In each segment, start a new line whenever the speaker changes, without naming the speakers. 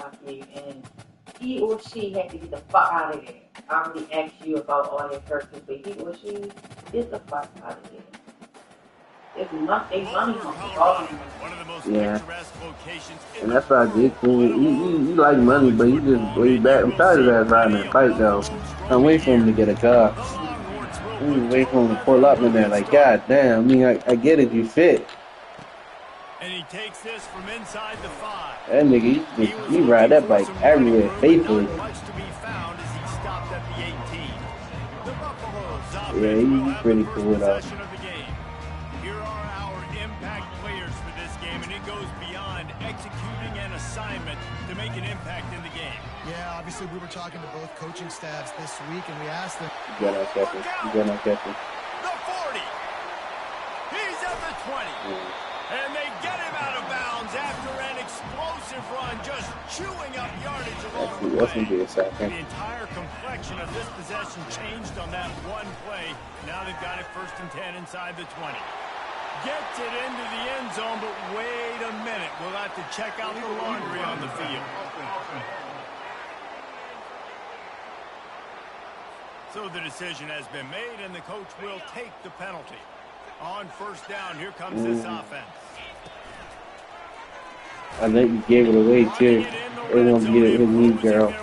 hockey, and he or she had to get the fuck out of there. I already asked you about all their purchase, but he or she get the fuck out of there. It's money, money hungry, all of them.
Yeah. And that's why I get cool. He like money, but he just way back. I'm tired of that riding that bike though. I'm waiting for him to get a car. I'm waiting for him to pull up in there. Like, God damn. I mean, I get it. You fit.
And he takes this from inside the 5.
That nigga, he ride that bike everywhere faithfully. Yeah, he's pretty cool though.
Here are our impact players for this game, and it goes beyond executing an assignment to make an impact in the game.
Yeah, obviously we were talking to both coaching staffs this week, and we asked them.
You got no catching. You got no catching.
The 40. He's at the 20. And they get him out of bounds after an explosive run, just chewing up yardage along the way.
That's gonna be a second.
The entire complexion of this possession changed on that one play. Now they've got it 1st and 10 inside the 20. Gets it into the end zone, but wait a minute. We'll have to check out the laundry on the field. So the decision has been made, and the coach will take the penalty. On 1st down, here comes this offense.
I think you gave it away too. They won't get it with me, girl.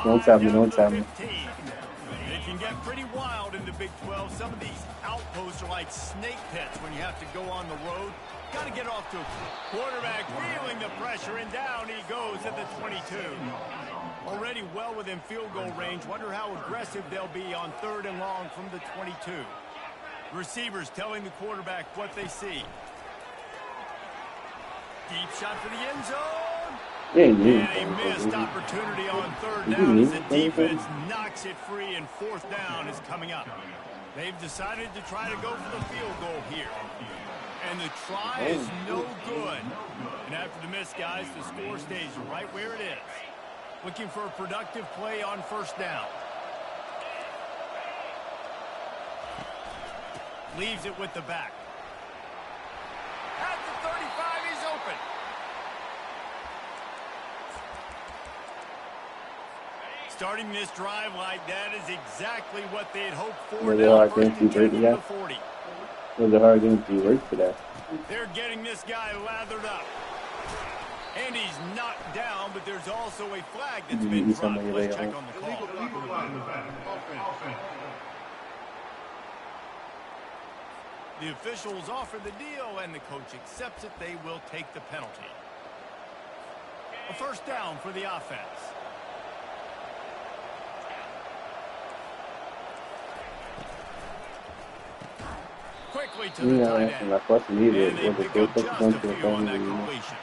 Don't tell me, don't tell me.
It can get pretty wild in the Big 12. Some of these outposts are like snake pits when you have to go on the road. Got to get off to a quarterback, feeling the pressure, and down he goes at the 22. Already well within field goal range. Wonder how aggressive they'll be on 3rd and long from the 22. Receivers telling the quarterback what they see. Deep shot for the end zone. And a missed opportunity on 3rd down as the defense knocks it free, and 4th down is coming up. They've decided to try to go for the field goal here. And the try is no good. And after the miss, guys, the score stays right where it is. Looking for a productive play on 1st down. Leaves it with the back. At the 35, he's open. Starting this drive like that is exactly what they had hoped for.
Was it hard game to work for that? Was it hard game to work for that?
They're getting this guy lathered up. And he's knocked down, but there's also a flag that's been dropped. Let's check on the call. The officials offer the deal, and the coach accepts it. They will take the penalty. A 1st down for the offense. Quickly to the tight end. And they pick up just a few on that completion.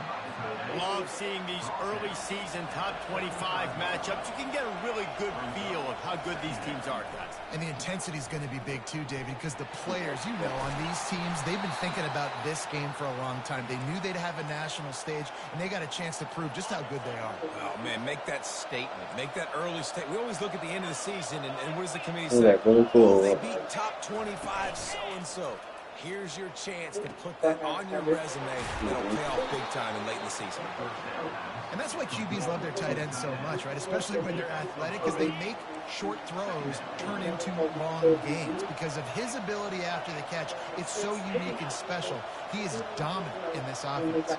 Love seeing these early season top 25 matchups. You can get a really good feel of how good these teams are, guys.
And the intensity is going to be big too, David, because the players, you know, on these teams, they've been thinking about this game for a long time. They knew they'd have a national stage, and they got a chance to prove just how good they are.
Oh, man, make that statement. Make that early statement. We always look at the end of the season, and what does the committee say? Oh, they beat top 25 so-and-so. Here's your chance to put that on your resume. It'll pay off big time and late in the season.
And that's why QBs love their tight ends so much, right? Especially when they're athletic, because they make short throws turn into long games. Because of his ability after the catch, it's so unique and special. He is dominant in this offense.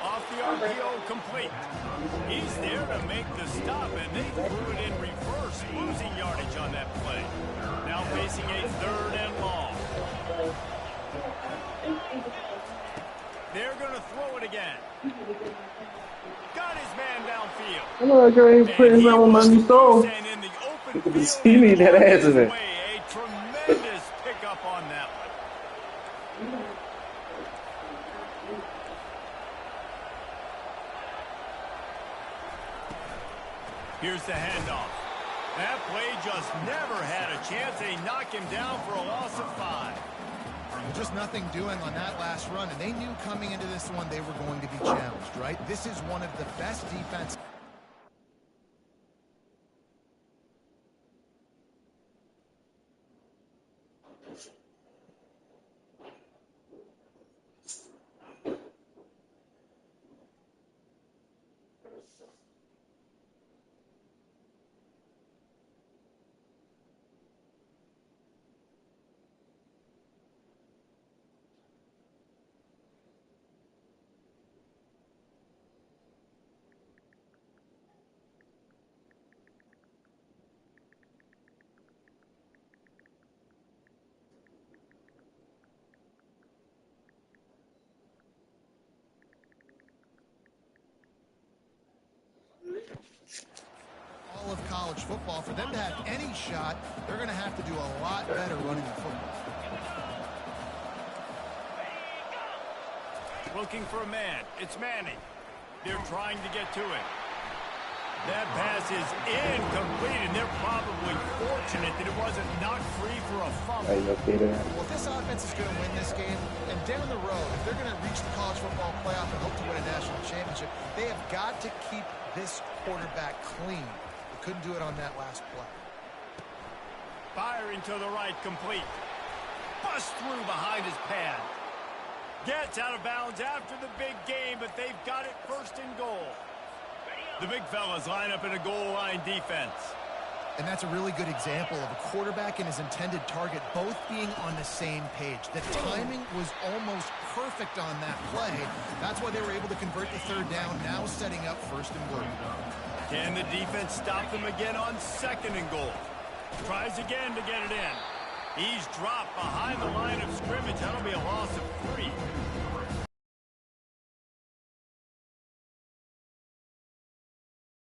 Off the RPO, complete. He's there to make the stop, and they threw it in reverse, losing yardage on that play. Now facing a 3rd and long. They're going to throw it again. Got his man downfield.
Hello, girl, ain't putting around with my new soul. He need that ass in it.
A tremendous pickup on that one. Here's the handoff. That play just never had a chance. They knock him down for a loss of 5.
Just nothing doing on that last run, and they knew coming into this one they were going to be challenged, right? This is one of the best defense. college football. For them to have any shot, they're going to have to do a lot better running the football.
Looking for a man. It's Manning. They're trying to get to it. That pass is incomplete, and they're probably fortunate that it wasn't knocked free for a fumble.
Well, if this offense is going to win this game, and down the road, if they're going to reach the college football playoff and hope to win a national championship, they have got to keep this quarterback clean. They couldn't do it on that last play.
Firing to the right, complete. Bust through behind his pad. Gets out of bounds after the big game, but they've got it first and goal. The big fellas line up in a goal line defense.
And that's a really good example of a quarterback and his intended target both being on the same page. The timing was almost perfect on that play. That's why they were able to convert the third down, now setting up first and goal.
Can the defense stop them again on second and goal? Tries again to get it in. He's dropped behind the line of scrimmage. That'll be a loss of 3.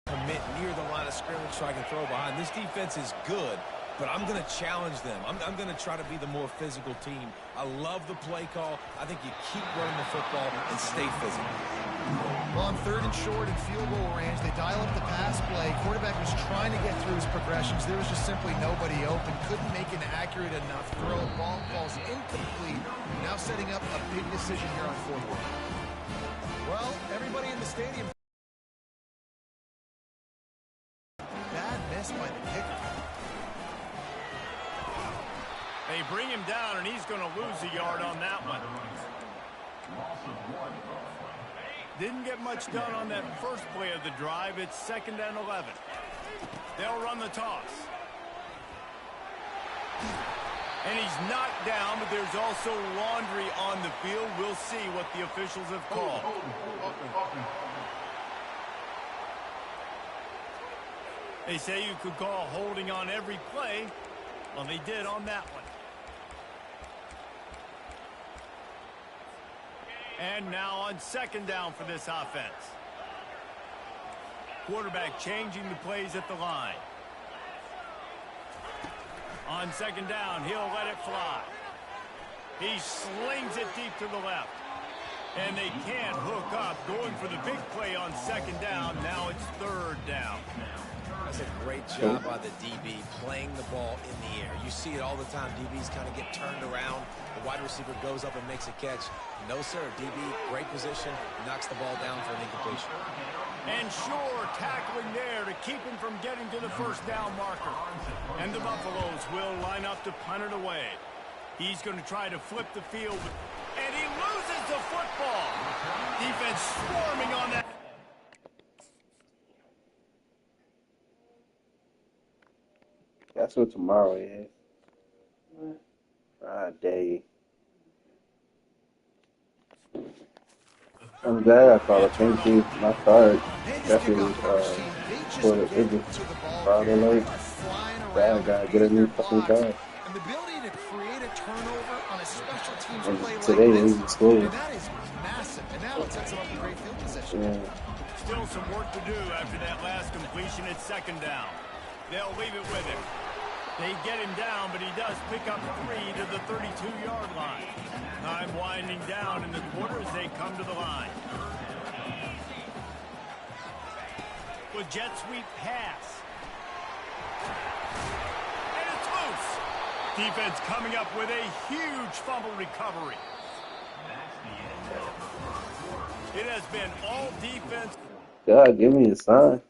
Commit near the line of scrimmage so I can throw behind. This defense is good, but I'm going to challenge them. I'm going to try to be the more physical team. I love the play call. I think you keep running the football and stay physical.
Well, on third and short and field goal range, they dial up the pass play. Quarterback was trying to get through his progressions. There was just simply nobody open. Couldn't make an accurate enough throw. Ball falls incomplete. Now setting up a big decision here on fourth down. Well, everybody in the stadium. Bad miss by the kicker.
They bring him down, and he's going to lose a yard on that one. Didn't get much done on that first play of the drive. It's 2nd and 11. They'll run the toss. And he's knocked down, but there's also laundry on the field. We'll see what the officials have called. They say you could call holding on every play. Well, they did on that one. And now on 2nd down for this offense. Quarterback changing the plays at the line. On 2nd down, he'll let it fly. He slings it deep to the left. And they can't hook up. Going for the big play on 2nd down. Now it's 3rd down.
That's a great job by the DB playing the ball in the air. You see it all the time. DBs kind of get turned around. The wide receiver goes up and makes a catch. No, sir. DB, great position, knocks the ball down for an incompletion.
And Shore tackling there to keep him from getting to the first down marker. And the Buffaloes will line up to punt it away. He's going to try to flip the field. And he loses the football. Defense swarming on that.
That's what tomorrow is. Friday. I'm glad I called it. Thank you. My card. Definitely for the biggest Friday night. Glad I gotta get a new fucking card.
And the ability to create a turnover on a special teams play
today
like this,
is school.
that is massive. And now it sets them up a great field position.
Yeah.
Still some work to do after that last completion at 2nd down. They'll leave it with him. They get him down, but he does pick up 3 to the 32-yard line. Time winding down in the quarter as they come to the line. With jet sweep pass. And it's loose. Defense coming up with a huge fumble recovery. It has been all defense.
God, give me a sign.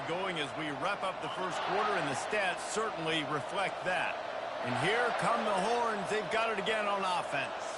Going as we wrap up the first quarter, and the stats certainly reflect that. And here come the horns. They've got it again on offense.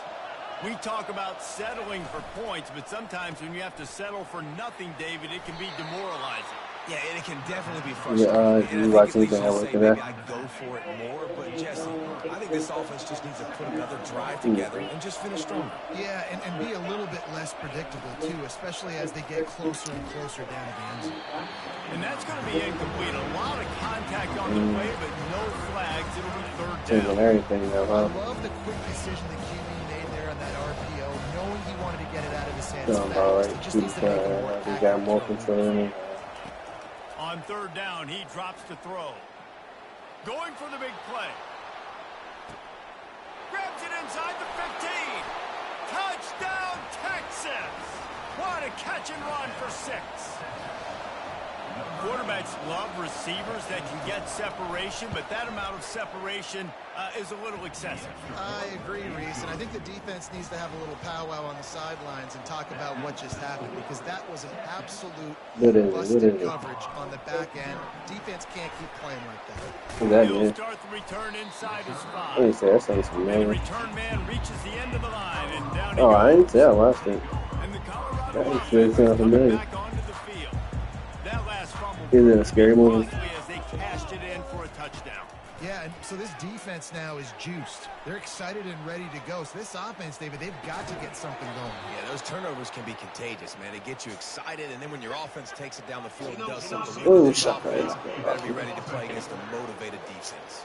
We talk about settling for points, but sometimes when you have to settle for nothing, David, it can be demoralizing.
Yeah, and it can definitely be frustrating. And
you
I
watch
think it leads
anything
you
I
to
work
say
in
maybe
there?
I go for it more. But, Jesse, I think this offense just needs to put another drive together and just finish stronger.
Yeah, and be a little bit less predictable, too, especially as they get closer and closer down to the end zone.
And that's going to be incomplete. A lot of contact on the play, but no flags. It'll be third down.
Everything now, huh?
I love the quick decision that QB made there on that RPO, knowing he wanted to get it out of his hands fast. He just needs to make a more accurate
got more control.
On third down, he drops to throw. Going for the big play. Grabs it inside the 15. Touchdown, Texas! What a catch and run for 6. Quarterbacks love receivers that can get separation, but that amount of separation is a little excessive.
I agree, Reese, and I think the defense needs to have a little powwow on the sidelines and talk about what just happened, because that was an absolute busted coverage on the back end. Defense can't keep playing like that.
He'll start the return inside his 5.
The
return man reaches the end of the line, and down he
goes. I didn't say I watched it.
And the Colorado
Offense coming back onto the field. That last fumble. Is it a scary movie?
As they cashed it in for a touchdown.
Yeah, and so this defense now is juiced. They're excited and ready to go. So this offense, David, they've got to get something going.
Yeah, those turnovers can be contagious, man. They get you excited, and then when your offense takes it down the field and does something with this offense, you better be ready to play against a motivated defense.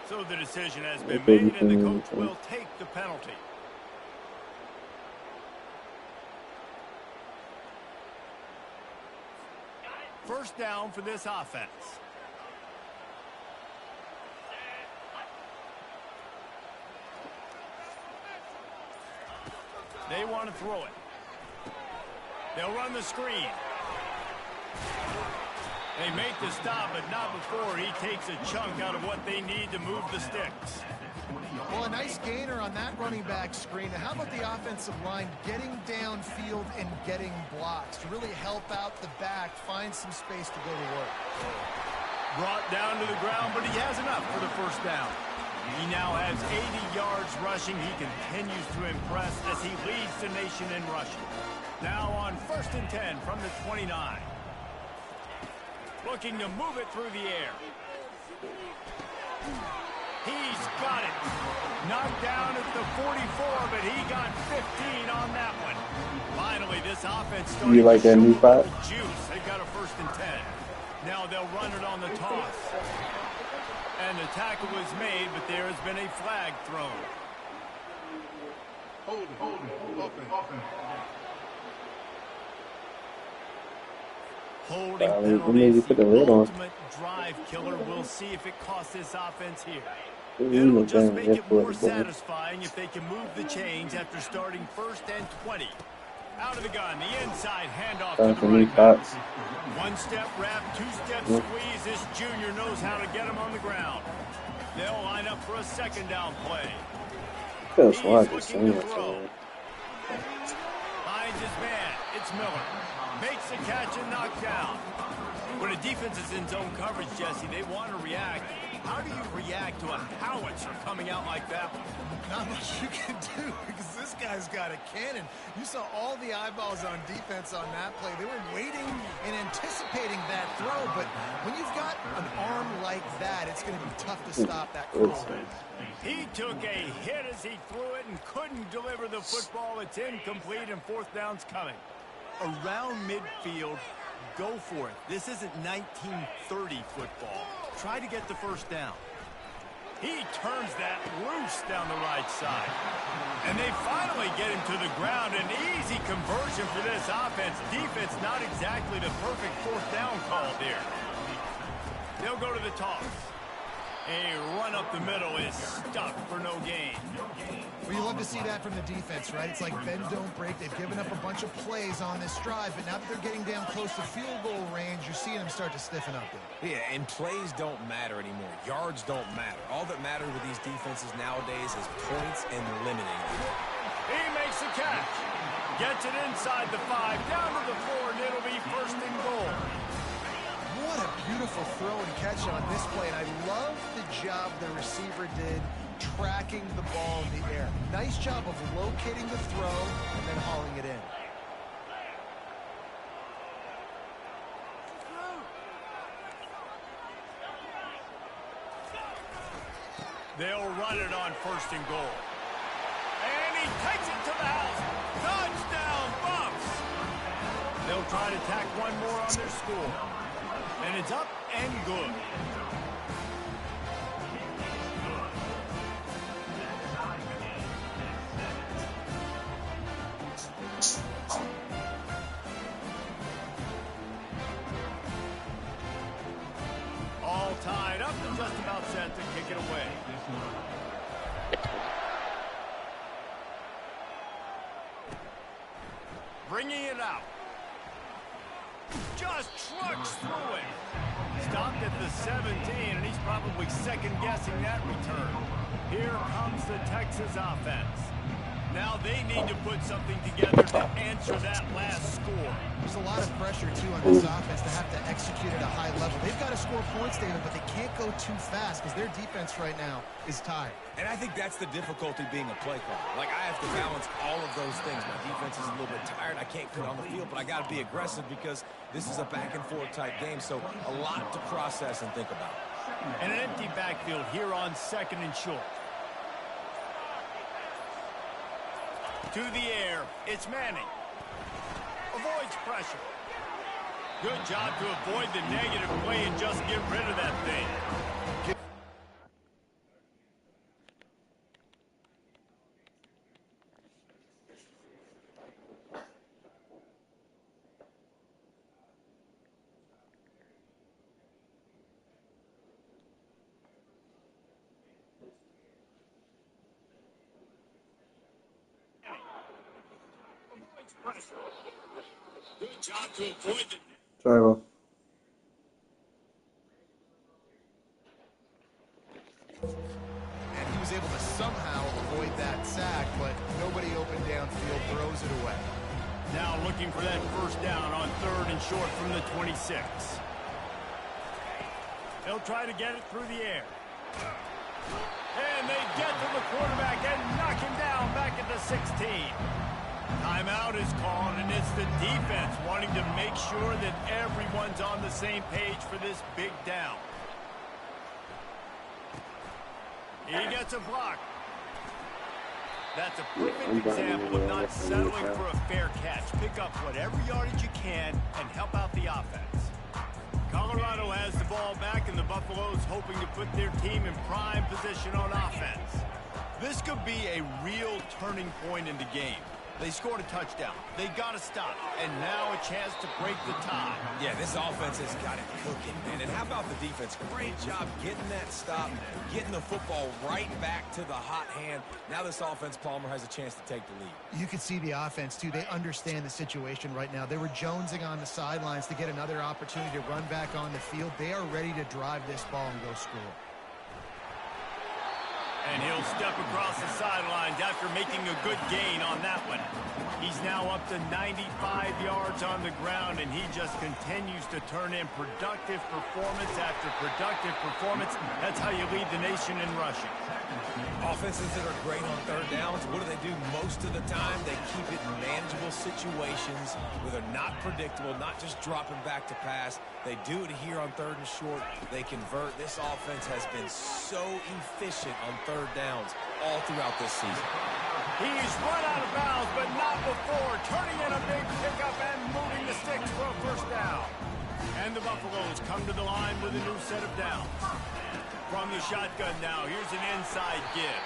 So the decision has been made, and the coach will take the penalty. First down for this offense. They want to throw it. They'll run the screen. They make the stop, but not before he takes a chunk out of what they need to move the sticks.
Well, a nice gainer on that running back screen. Now, how about the offensive line getting downfield and getting blocks to really help out the back, find some space to go to work?
Brought down to the ground, but he has enough for the first down. He now has 80 yards rushing. He continues to impress as he leads the nation in rushing. Now on 1st and 10 from the 29. Looking to move it through the air. He's got it. Knocked down at the 44, but he got 15 on that one. Finally, this offense starting
you like that new spot?
Juice. They got a 1st and 10. Now they'll run it on the toss. And the tackle was made, but there has been a flag thrown. Holding penalties, the ultimate drive killer. We'll see if it costs this offense here. It'll just make it more satisfying if they can move the chains after starting 1st and 20. Out of the gun, the inside handoff to the running back. One-step wrap, two-step squeeze. This junior knows how to get him on the ground. They'll line up for a 2nd down play. He's looking to throw. Finds his man. It's Miller. Makes the catch and knocked down. When a defense is in zone coverage, Jesse, they want to react. How do you react to a howitzer coming out like that one?
Not much you can do, because this guy's got a cannon. You saw all the eyeballs on defense on that play. They were waiting and anticipating that throw, but when you've got an arm like that, it's going to be tough to stop that cross.
He took a hit as he threw it and couldn't deliver the football. It's incomplete, and 4th down's coming. Around midfield, go for it. This isn't 1930 football. Try to get the 1st down. He turns that loose down the right side. And they finally get him to the ground. An easy conversion for this offense. Defense not exactly the perfect 4th down call there. They'll go to the toss. A run up the middle is stuck for no gain.
Well, you love to see that from the defense, right? It's like bend, don't break. They've given up a bunch of plays on this drive, but now that they're getting down close to field goal range, you're seeing them start to stiffen up there.
Yeah, and plays don't matter anymore. Yards don't matter. All that matters with these defenses nowadays is points and limiting them.
He makes the catch. Gets it inside the 5, down to the 4, and it'll be 1st and goal.
What a beautiful throw and catch on this play, and I love the job the receiver did tracking the ball in the air. Nice job of locating the throw and then hauling it in.
They'll run it on 1st and goal. And he takes it to the house. Touchdown, Buffs! They'll try to tack one more on their score. And it's up and good. All tied up and just about set to kick it away. Bringing it out. Just trucks through it. Stopped at the 17, and he's probably second-guessing that return. Here comes the Texas offense. Now they need to put something together to answer that last score.
There's a lot of pressure, too, on this offense to have to execute at a high level. They've got to score points, David, but they can't go too fast because their defense right now is tied.
And I think that's the difficulty being a play caller. Like, I have to balance all of those things. My defense is a little bit tired. I can't fit on the field, but I got to be aggressive because this is a back-and-forth type game, so a lot to process and think about.
And an empty backfield here on 2nd and short. To the air, it's Manning. Avoids pressure. Good job to avoid the negative play and just get rid of that thing. Good job to avoid the...
Sorry, bro.
And he was able to somehow avoid that sack, but nobody open downfield, throws it away.
Now looking for that 1st down on 3rd and short from the 26. They'll try to get it through the air. And they get to the quarterback and knock him down back at the 16. Timeout is called, and it's the defense wanting to make sure that everyone's on the same page for this big down. He gets a block. That's a perfect example of not settling for a fair catch. Pick up whatever yardage you can and help out the offense. Colorado has the ball back, and the Buffaloes hoping to put their team in prime position on offense. This could be a real turning point in the game. They scored a touchdown. They got to stop. And now a chance to break the tie.
Yeah, this offense has got it cooking, man. And how about the defense? Great job getting that stop, getting the football right back to the hot hand. Now this offense, Palmer, has a chance to take the lead.
You can see the offense, too. They understand the situation right now. They were jonesing on the sidelines to get another opportunity to run back on the field. They are ready to drive this ball and go score.
And he'll step across the sidelines after making a good gain on that one. He's now up to 95 yards on the ground, and he just continues to turn in productive performance after productive performance. That's how you lead the nation in rushing.
Offenses that are great on 3rd downs, what do? Most of the time, they keep it in manageable situations where they're not predictable, not just dropping back to pass. They do it here on 3rd and short. They convert. This offense has been so efficient on 3rd downs all throughout this season.
He's run out of bounds, but not before. Turning in a big pickup and moving the sticks for a 1st down. And the Buffaloes come to the line with a new set of downs. From the shotgun now, here's an inside give.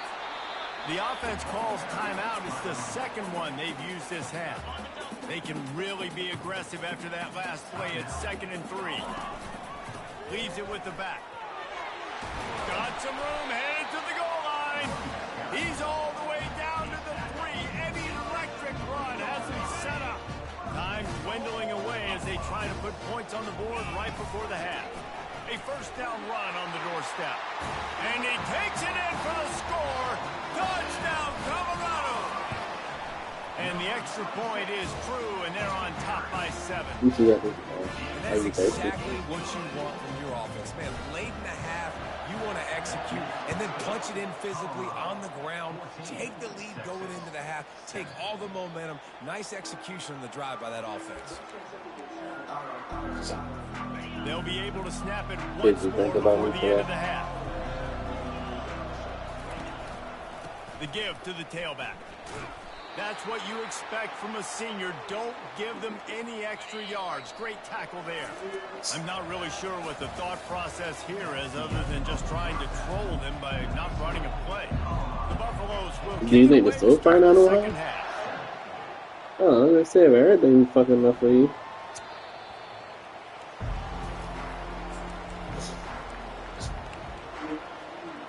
The offense calls timeout. It's the 2nd one they've used this half. They can really be aggressive after that last play at 2nd and 3. Leaves it with the back. Got some room, headed to the goal line. He's all the way down to the 3. An electric run has him set up. Time dwindling away as they try to put points on the board right before the half. A 1st down run on the doorstep. And he takes it in for the score. Touchdown, Colorado. And the extra point is true, and they're on top by 7.
And that's exactly what you want from your offense, man. Late in the half, you want to execute and then punch it in physically on the ground. Take the lead going into the half. Take all the momentum. Nice execution on the drive by that offense.
They'll be able to snap it once more before the end of the half. The give to the tailback. That's what you expect from a senior. Don't give them any extra yards. Great tackle there. I'm not really sure what the thought process here is other than just trying to troll them by not running a play. The Buffaloes will
do you think the still fighting on the second half? Oh, I'm gonna say everything fucking enough for you.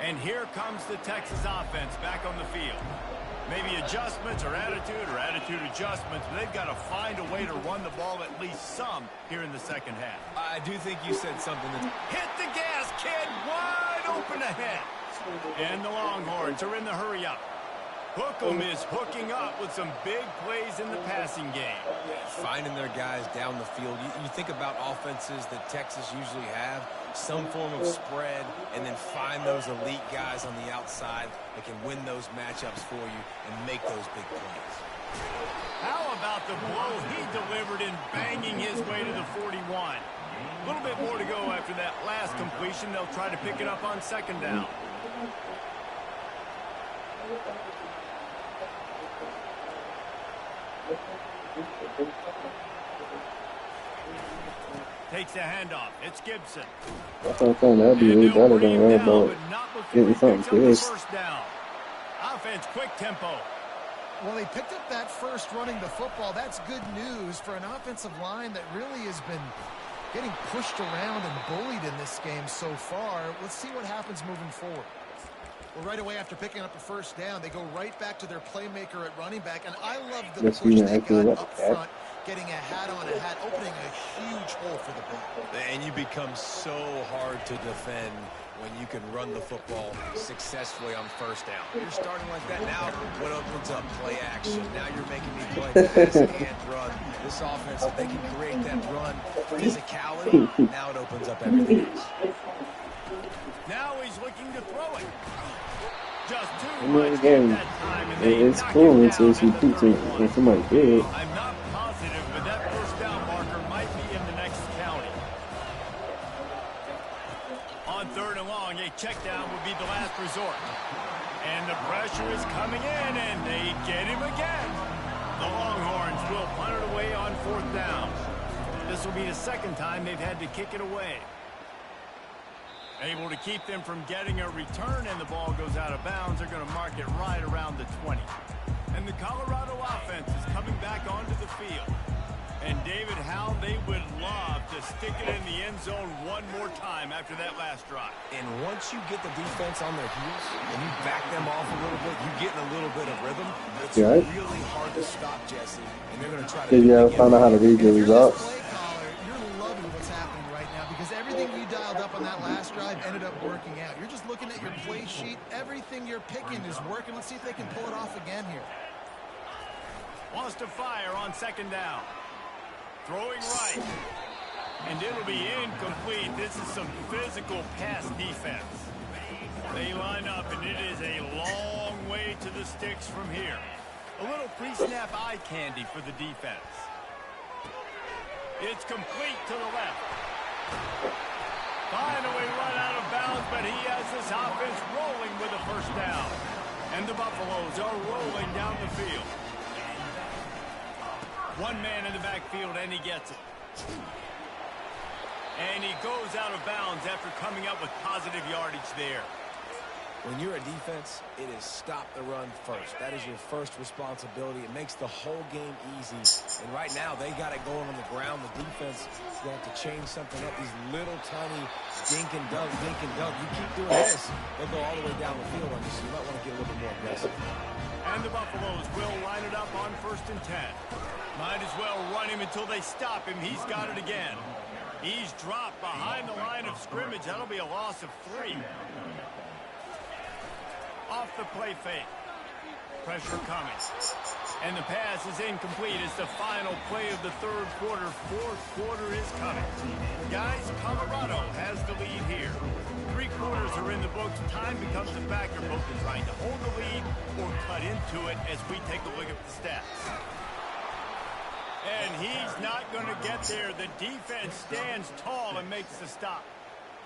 And here comes the Texas offense back on the field. Maybe adjustments or attitude adjustments, but they've got to find a way to run the ball at least some here in the second half.
I do think you said something that's...
Hit the gas, kid! Wide open ahead. And the Longhorns are in the hurry up. Hookem is hooking up with some big plays in the passing game.
Finding their guys down the field. You think about offenses that Texas usually have, some form of spread, and then find those elite guys on the outside that can win those matchups for you and make those big plays.
How about the blow he delivered in banging his way to the 41? A little bit more to go after that last completion. They'll try to pick it up on second down. Takes the handoff. It's Gibson.
That's what I'm saying. That'd be way better than worry about getting something fixed.
Offense, quick tempo.
Well, they picked up that first running the football. That's good news for an offensive line that really has been getting pushed around and bullied in this game so far. Let's see what happens moving forward. Well, right away after picking up a first down, they go right back to their playmaker at running back. And I love the push they got up front, getting a hat on a hat, opening a huge hole for the ball.
And you become so hard to defend when you can run the football successfully on first down. You're starting like that now. What opens up? Play action. Now you're making me play pass and run. This offense, if they can create that run physicality, now it opens up everything else.
Now he's looking to throw it. Just too
much that time, and it's cool until you keep it when somebody did.
I'm not positive, but that first down marker might be in the next county. On third and long, a check down would be the last resort. And the pressure is coming in, and they get him again. The Longhorns will punt it away on fourth down. This will be the second time they've had to kick it away. Able to keep them from getting a return, and the ball goes out of bounds. They're going to mark it right around the 20. And the Colorado offense is coming back onto the field. And David, how they would love to stick it in the end zone one more time after that last drive.
And once you get the defense on their heels and you back them off a little bit, you get in a little bit of rhythm. It's really hard to stop, Jesse. And they're going to try to...
Did you ever find out how to read your results?
Everything you dialed up on that last drive ended up working out. You're just looking at your play sheet. Everything you're picking is working. Let's see if they can pull it off again here.
Wants to fire on second down. Throwing right. And it'll be incomplete. This is some physical pass defense. They line up, and it is a long way to the sticks from here. A little pre-snap eye candy for the defense. It's complete to the left. Finally run out of bounds, but he has this offense rolling with a first down. And the Buffaloes are rolling down the field. One man in the backfield, and he gets it. And he goes out of bounds after coming up with positive yardage there.
When you're a defense, it is stop the run first. That is your first responsibility. It makes the whole game easy. And right now, they got it going on the ground. The defense is going to have to change something up. These little tiny dink and dunk, dink and dunk. You keep doing this, they'll go all the way down the field on you, so you might want to get a little bit more aggressive.
And the Buffaloes will line it up on 1st and 10. Might as well run him until they stop him. He's got it again. He's dropped behind the line of scrimmage. That'll be a loss of 3. Off the play fake. Pressure coming. And the pass is incomplete. It's the final play of the third quarter. Fourth quarter is coming. Guys, Colorado has the lead here. 3 quarters are in the books. Time becomes a factor, both in trying to hold the lead or cut into it as we take a look at the stats. And he's not going to get there. The defense stands tall and makes the stop.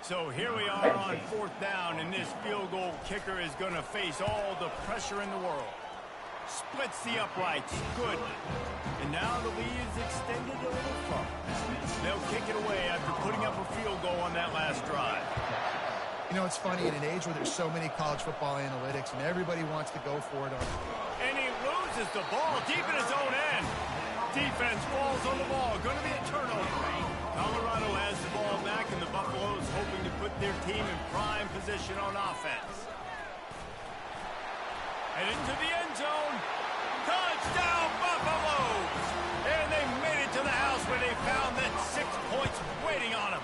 So here we are on 4th down, and this field goal kicker is going to face all the pressure in the world. Splits the uprights. Good. And now the lead is extended a little far. They'll kick it away after putting up a field goal on that last drive.
You know, it's funny, in an age where there's so many college football analytics and everybody wants to go for it on.
And he loses the ball deep in his own end. Defense falls on the ball. Going to be a turnover. Colorado has the ball back, and the Buffaloes hoping to put their team in prime position on offense. And into the end zone. Touchdown, Buffaloes! And they made it to the house where they found that 6 points waiting on them.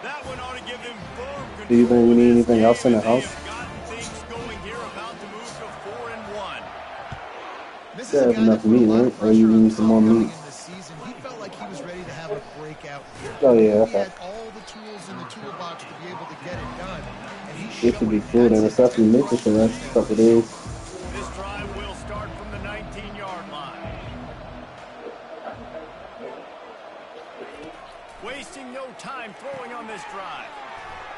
That one ought to give them firm control.
Do you think we need anything else in the house?
Things going here, about to move to 4-1.
This is a guy
enough meat, right? Or you need some more meat?
He felt like he was ready to have a breakout year.
Oh yeah,
he had all the tools in the toolbox to be able to get it done. And he's
it should be food and it's actually making for the next couple of days.
This drive will start from the 19-yard line. Wasting no time throwing on this drive.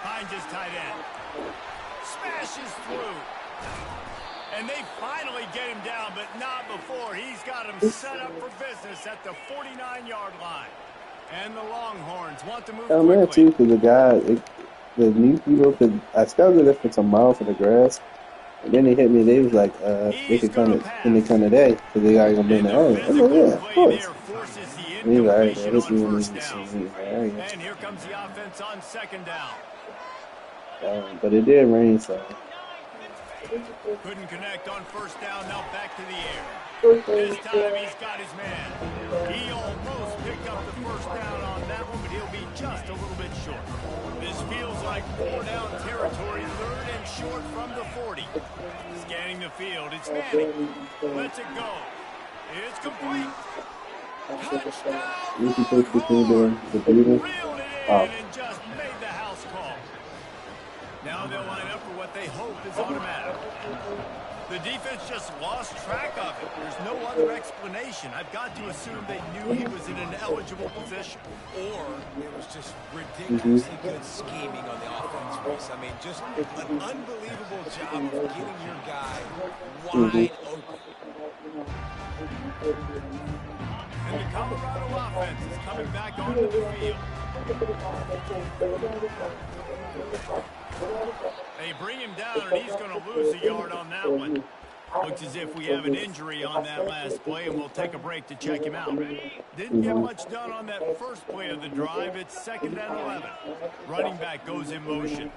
Finds his tight end. Smashes through. And they finally get him down, but not before. He's got him set up for business at the 49-yard line. And the Longhorns want to move quickly.
I'm mad too because the new people, I scouted it for some miles for the grass. And then they hit me, they was like, they could come today because they got to be in the area. I'm like, yeah, of course. And he's like, all right, man, this is
And here comes the offense on 2nd down.
But it did rain, so.
Couldn't connect on 1st down, now back to the air. This time he's got his man. He almost picked up the 1st down on that one, but he'll be just a little bit short. This feels like 4-down territory, 3rd and short from the 40. Scanning the field, it's Manning. Lets it go. It's complete. Touchdown! Reeled it in and just made the house call. Now they'll line up for what they hope is automatic. The defense just lost track of it. There's no other explanation. I've got to assume they knew he was in an eligible position.
Or it was just ridiculously good scheming on the offense race. I mean, just an unbelievable job of getting your guy wide open.
And the Colorado offense is coming back onto the field. They bring him down, and he's going to lose a yard on that one. Looks as if we have an injury on that last play, and we'll take a break to check him out. Didn't get much done on that first play of the drive. It's 2nd and 11. Running back goes in motion.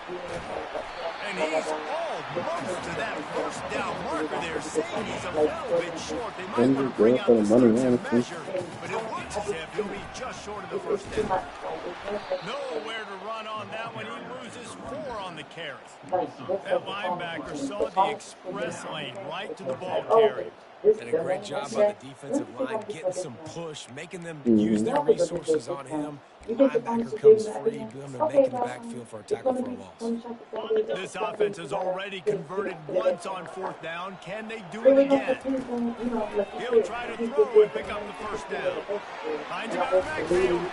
And he's almost to that 1st down marker there, saying he's a little bit short. They might want to bring out the stunts and measure, but it looks as if he'll be just short of the 1st down. Nowhere to run on that one. He loses 4 on the carry. That linebacker saw the express lane right to the ball carrier.
And a great job by the defensive line, getting some push, making them use their resources on him. Linebacker comes free, making the backfield for a tackle for a loss.
This offense has already converted once on 4th down. Can they do it again? He'll try to throw and pick up the 1st down. Finds him out of the backfield.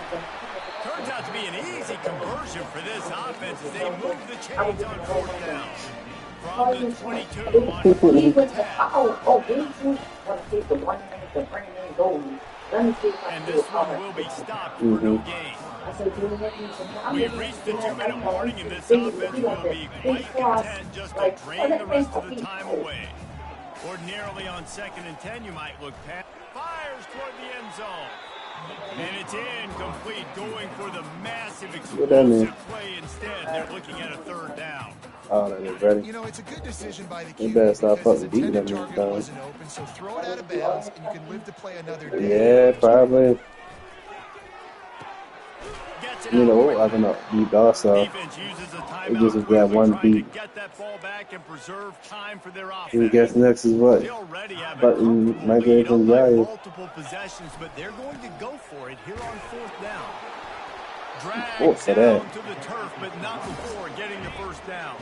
Turns out to be an easy conversion for this offense as they move the chains on 4th down. From the 22 on 10. And this one will be stopped for no gain. We've reached the 2-minute warning, and this offense will be quite content just to drain the rest of the time away. Ordinarily on 2nd and 10, you might look past. Fires toward the end zone. And it's incomplete, going for the massive explosive play instead. They're looking at a 3rd down.
Oh, that is ready.
You know, it's a good decision by the
QB better stop
because
fucking beating
intended
them
target
down.
wasn't open, so throw it out of bounds, and you can live to play another day.
Yeah, probably. You know, I don't know. Beat also. It just is that one beat. I guess next is what? Button might get from guys.
Multiple possessions, but they're going to go for it here on 4th down. Drags down to the turf, but not before getting the 1st down.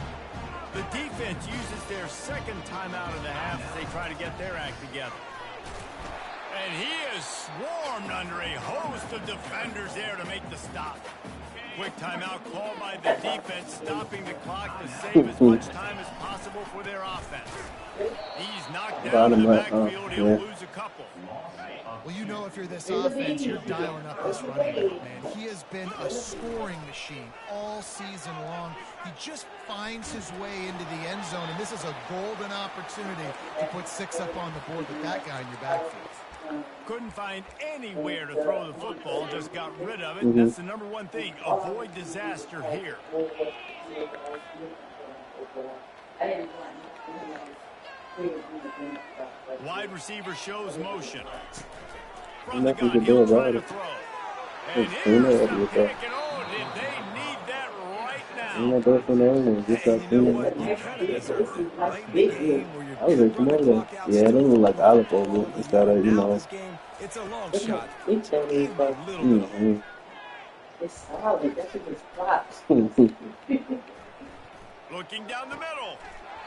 The defense uses their 2nd timeout of the half as they try to get their act together. And he is swarmed under a host of defenders there to make the stop. Quick timeout called by the defense, stopping the clock to save as much time as possible for their offense. He's knocked down in the backfield. He'll lose a couple.
Well, you know if you're this offense, you're dialing up this running back, man. He has been a scoring machine all season long. He just finds his way into the end zone, and this is a golden opportunity to put 6 up on the board with that guy in your backfield.
Couldn't find anywhere to throw the football, just got rid of it. That's the number one thing. Avoid disaster here. Wide receiver shows motion. From the gun, he'll try to throw. And here's the pick, and oh, did they need that right now.
I was like, come on, yeah, they look like olive oil instead of, you know.
It's a long shot.
It's solid. That's a good spot.
Looking down the middle.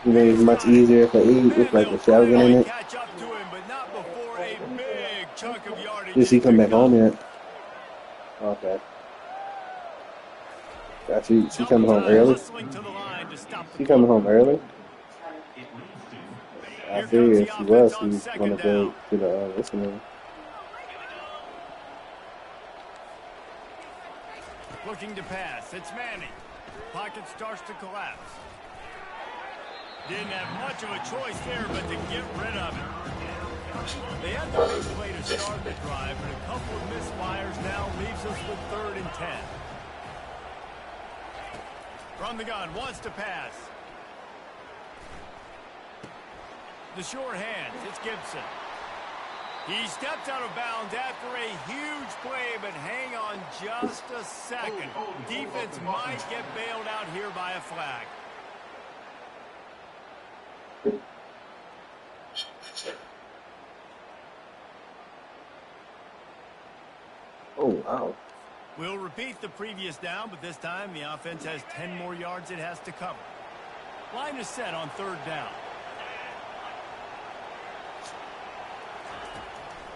You know, it's much easier for E. It's like a shotgun in it.
Catch up to him, but not before a big chunk of yardage.
Did she come back home yet? Okay. Got you. She coming home early? She coming home early? I figured if she was, she was going to go to the listener.
Looking to pass. It's Manning. Pocket starts to collapse. Didn't have much of a choice there, but to get rid of it. They had the big play to start the drive, but a couple of misfires now leaves us with 3rd and 10. From the gun, wants to pass. The short hands, it's Gibson. He stepped out of bounds after a huge play, but hang on just a second. Defense might get bailed out here by a flag.
Oh, wow.
We'll repeat the previous down, but this time the offense has 10 more yards it has to cover. Line is set on 3rd down.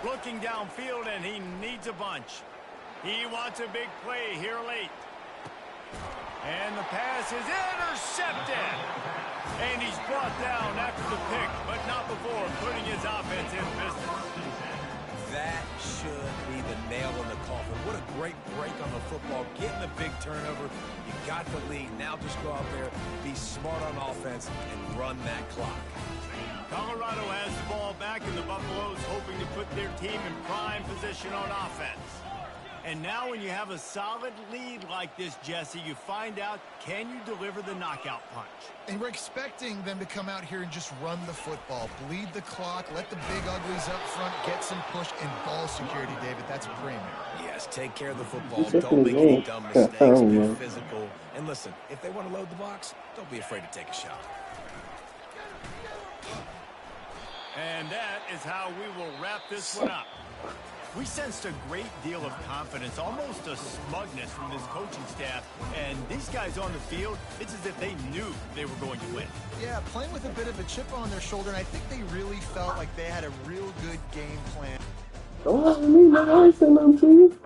Looking downfield, and he needs a bunch. He wants a big play here late. And the pass is intercepted. And he's brought down after the pick, but not before putting his offense in business.
That should be the nail in the coffin. What a great break on the football. Getting the big turnover. You got the lead. Now just go out there, be smart on offense, and run that clock.
Colorado has the ball back, and the Buffaloes hoping to put their team in prime position on offense. And now when you have a solid lead like this, Jesse, you find out, can you deliver the knockout punch?
And we're expecting them to come out here and just run the football, bleed the clock, let the big uglies up front, get some push, and ball security, David. That's a premium.
Yes, take care of the football. Don't make any dumb mistakes. Be physical. And listen, if they want to load the box, don't be afraid to take a shot.
And that is how we will wrap this one up. We sensed a great deal of confidence, almost a smugness from this coaching staff. And these guys on the field, it's as if they knew they were going to win.
Yeah, playing with a bit of a chip on their shoulder, and I think they really felt like they had a real good game plan.
Don't let me know. I said nothing to you.